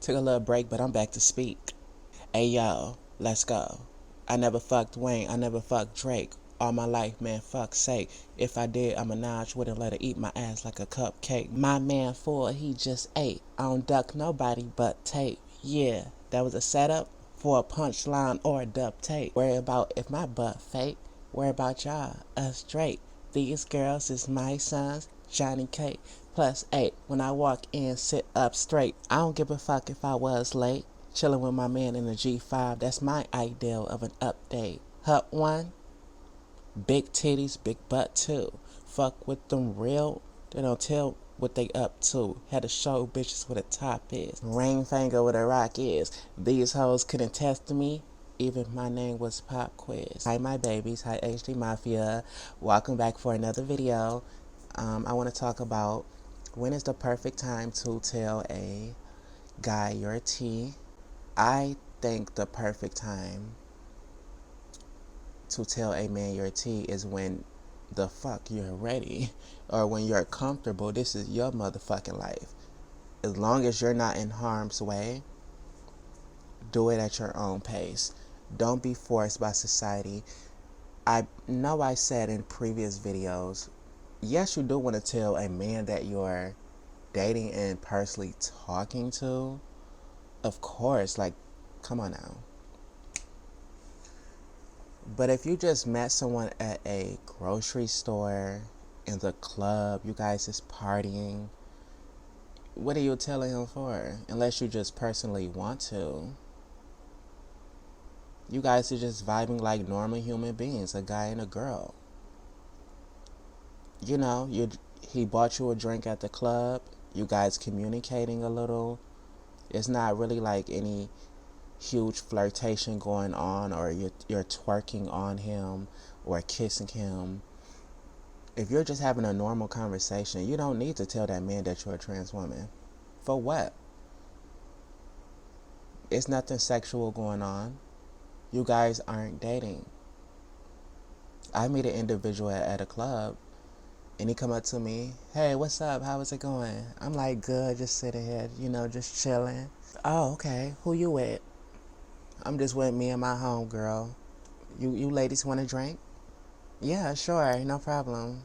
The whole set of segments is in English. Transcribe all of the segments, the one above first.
Took a little break, but I'm back to speak. Hey yo, let's go. I never fucked Wayne, I never fucked Drake. All my life, man, fuck's sake. If I did, a Minaj wouldn't let her eat my ass like a cupcake. My man full, he just ate. I don't duck nobody but tape. Yeah, that was a setup for a punchline or a dub tape. Worry about if my butt fake. Worry about y'all, us Drake. These girls is my sons, Johnny K. Plus 8. When I walk in, sit up straight. I don't give a fuck if I was late. Chilling with my man in the G5, that's my ideal of an update. Hut 1, big titties, big butt 2. Fuck with them real, they don't tell what they up to. Had to show bitches what a top is. Ring finger what a rock is. These hoes couldn't test me, even my name was Pop Quiz. Hi my babies, hi HD Mafia. Welcome back for another video. I want to talk about when is the perfect time to tell a guy your tea. I think the perfect time to tell a man your tea is when the fuck you're ready or when you're comfortable. This is your motherfucking life. As long as you're not in harm's way, do it at your own pace. Don't be forced by society. I know I said in previous videos, yes, you do want to tell a man that you're dating and personally talking to. Of course, like, come on now. But if you just met someone at a grocery store, in the club, you guys is partying, what are you telling him for? Unless you just personally want to. You guys are just vibing like normal human beings, a guy and a girl. You know, he bought you a drink at the club, you guys communicating a little. It's not really like any huge flirtation going on, or you're twerking on him or kissing him. If you're just having a normal conversation, you don't need to tell that man that you're a trans woman. For what? It's nothing sexual going on. You guys aren't dating. I meet an individual at a club and he come up to me, hey, what's up? How is it going? I'm like, good, just sitting here, just chilling. Oh, okay. Who you with? I'm just with me and my homegirl. You ladies want a drink? Yeah, sure, no problem.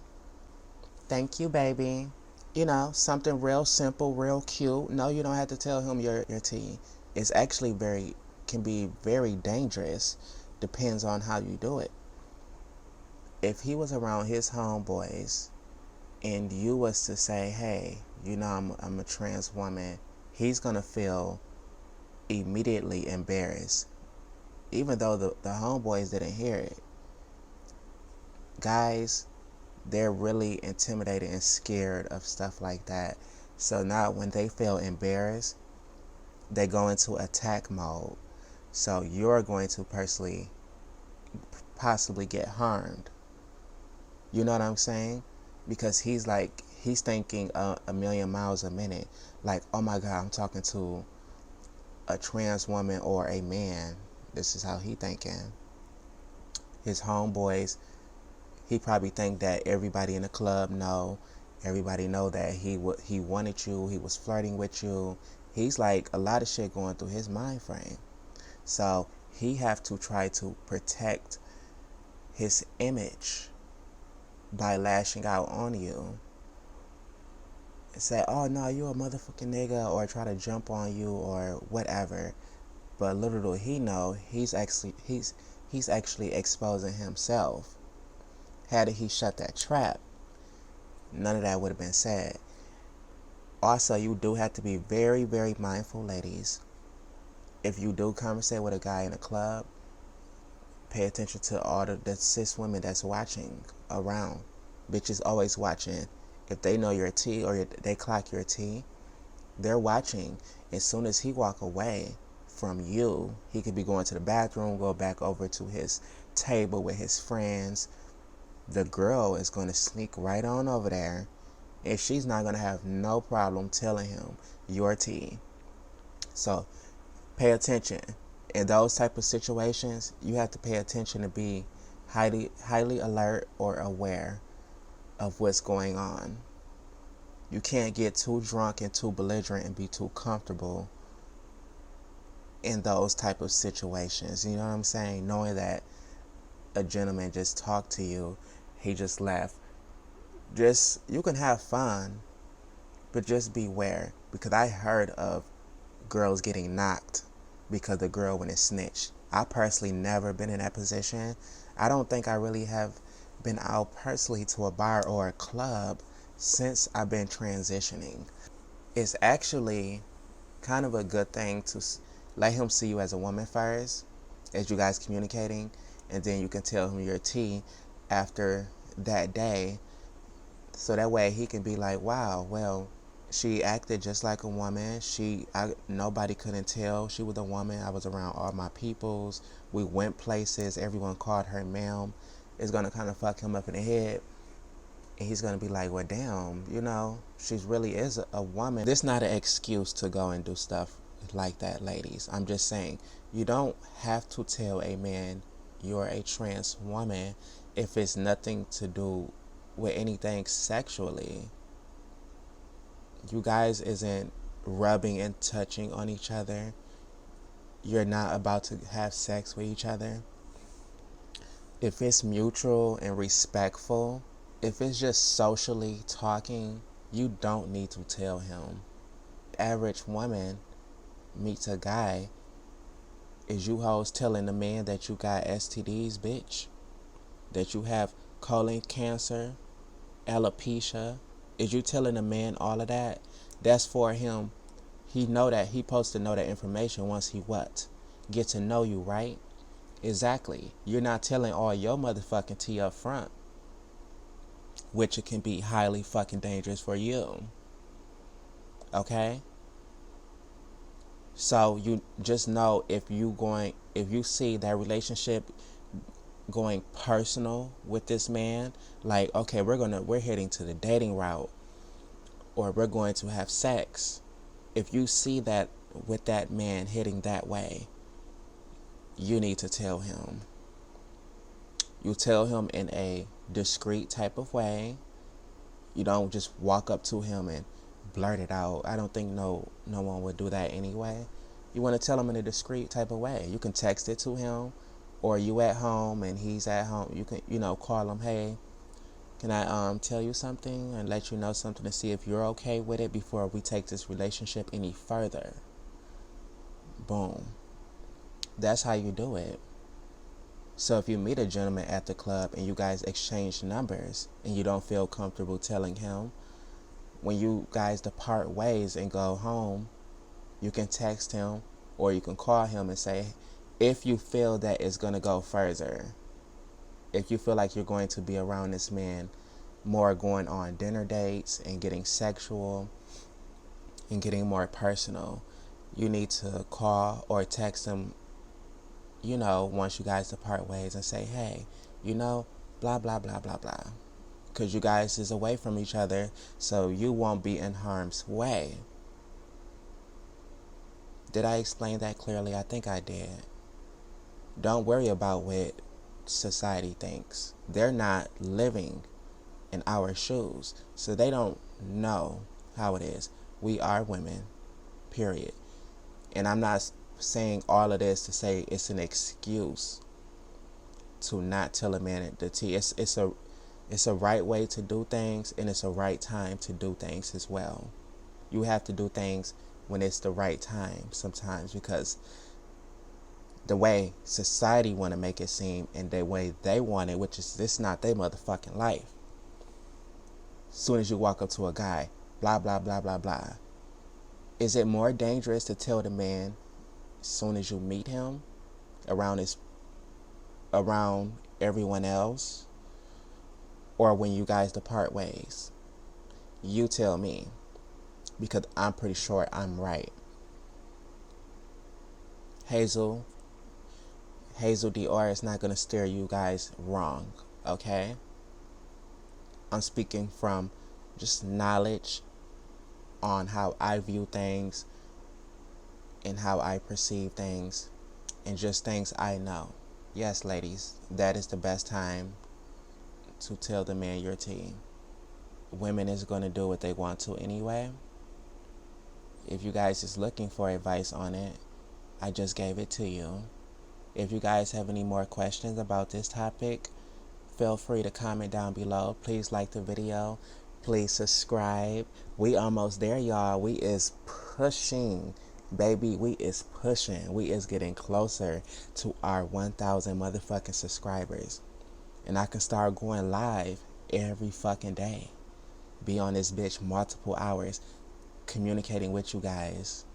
Thank you, baby. Something real simple, real cute. No, you don't have to tell him your tea. It's actually can be very dangerous. Depends on how you do it. If he was around his homeboys and you was to say, hey, I'm a trans woman, he's gonna feel immediately embarrassed. Even though the homeboys didn't hear it. Guys, they're really intimidated and scared of stuff like that. So now when they feel embarrassed, they go into attack mode. So you're going to possibly get harmed. You know what I'm saying? Because he's thinking a million miles a minute. Like, oh my God, I'm talking to a trans woman or a man. This is how he thinking. His homeboys, he probably think that everybody in the club everybody know that he wanted you, he was flirting with you. He's like a lot of shit going through his mind frame. So he have to try to protect his image by lashing out on you. And say, oh no, you a motherfucking nigga, or try to jump on you or whatever. But little do he know, he's actually exposing himself. Had he shut that trap, none of that would have been said. Also, you do have to be very, very mindful, ladies. If you do conversate with a guy in a club, pay attention to all the cis women that's watching around. Bitches always watching. If they know your tea or they clock your tea, they're watching. As soon as he walk away from you, he could be going to the bathroom, go back over to his table with his friends. The girl is going to sneak right on over there, and she's not going to have no problem telling him your tea. So pay attention. In those type of situations, you have to pay attention to be highly alert or aware of what's going on. You can't get too drunk and too belligerent and be too comfortable in those type of situations. You know what I'm saying? Knowing that a gentleman just talked to you, he just left. Just, you can have fun, but just beware. Because I heard of girls getting knocked because the girl went and snitched. I personally never been in that position. I don't think I really have been out personally to a bar or a club since I've been transitioning. It's actually kind of a good thing to let him see you as a woman first, as you guys communicating, and then you can tell him your tea after that day, so that way he can be like, wow, well, she acted just like a woman. Nobody couldn't tell she was a woman. I was around all my peoples. We went places. Everyone called her ma'am. It's gonna kind of fuck him up in the head, and he's gonna be like, well, damn, she really is a woman. This is not an excuse to go and do stuff like that, ladies. I'm just saying, you don't have to tell a man you're a trans woman if it's nothing to do with anything sexually. You guys isn't rubbing and touching on each other. You're not about to have sex with each other. If it's mutual and respectful, if it's just socially talking, you don't need to tell him. Average woman meets a guy, is you hoes telling the man that you got STDs, bitch? That you have colon cancer, alopecia? Is you telling a man all of that? That's for him. He know that. He supposed to know that information once he what? Get to know you, right? Exactly. You're not telling all your motherfucking tea up front, which it can be highly fucking dangerous for you. Okay? So you just know, if you see that relationship going personal with this man, like, okay, we're heading to the dating route, or we're going to have sex. If you see that with that man heading that way, you need to tell him. You tell him in a discreet type of way. You don't just walk up to him and blurt it out. I don't think no one would do that anyway. You want to tell him in a discreet type of way. You can text it to him, or you at home and he's at home. You can call him, hey, can I tell you something and let you know something to see if you're okay with it before we take this relationship any further. Boom. That's how you do it. So if you meet a gentleman at the club and you guys exchange numbers and you don't feel comfortable telling him, when you guys depart ways and go home, you can text him or you can call him and say, if you feel that it's going to go further, if you feel like you're going to be around this man more, going on dinner dates and getting sexual and getting more personal, you need to call or text him, once you guys depart ways, and say, hey, blah, blah, blah, blah, blah. Because you guys is away from each other, so you won't be in harm's way. Did I explain that clearly? I think I did. Don't worry about what society thinks. They're not living in our shoes, so they don't know how it is. We are women, period. And I'm not saying all of this to say it's an excuse to not tell a man the tea. It's a right way to do things, and it's a right time to do things as well. You have to do things when it's the right time sometimes, because the way society want to make it seem and the way they want it, which is this not their motherfucking life. Soon as you walk up to a guy, blah, blah, blah, blah, blah. Is it more dangerous to tell the man as soon as you meet him around everyone else, or when you guys depart ways? You tell me, because I'm pretty sure I'm right. Hazel Dior is not going to steer you guys wrong, okay? I'm speaking from just knowledge on how I view things and how I perceive things and just things I know. Yes, ladies, that is the best time to tell the man your tea. Women is going to do what they want to anyway. If you guys is looking for advice on it, I just gave it to you. If you guys have any more questions about this topic, feel free to comment down below. Please like the video. Please subscribe. We almost there, y'all. We is pushing, baby. We is pushing. We is getting closer to our 1,000 motherfucking subscribers. And I can start going live every fucking day. Be on this bitch multiple hours communicating with you guys.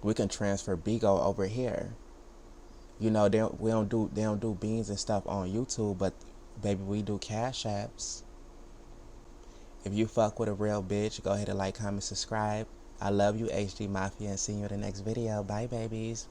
We can transfer bigo over here. You know, they don't do beans and stuff on YouTube, but baby, we do cash apps. If you fuck with a real bitch, go ahead and like, comment, subscribe. I love you, HD Mafia, and see you in the next video. Bye, babies.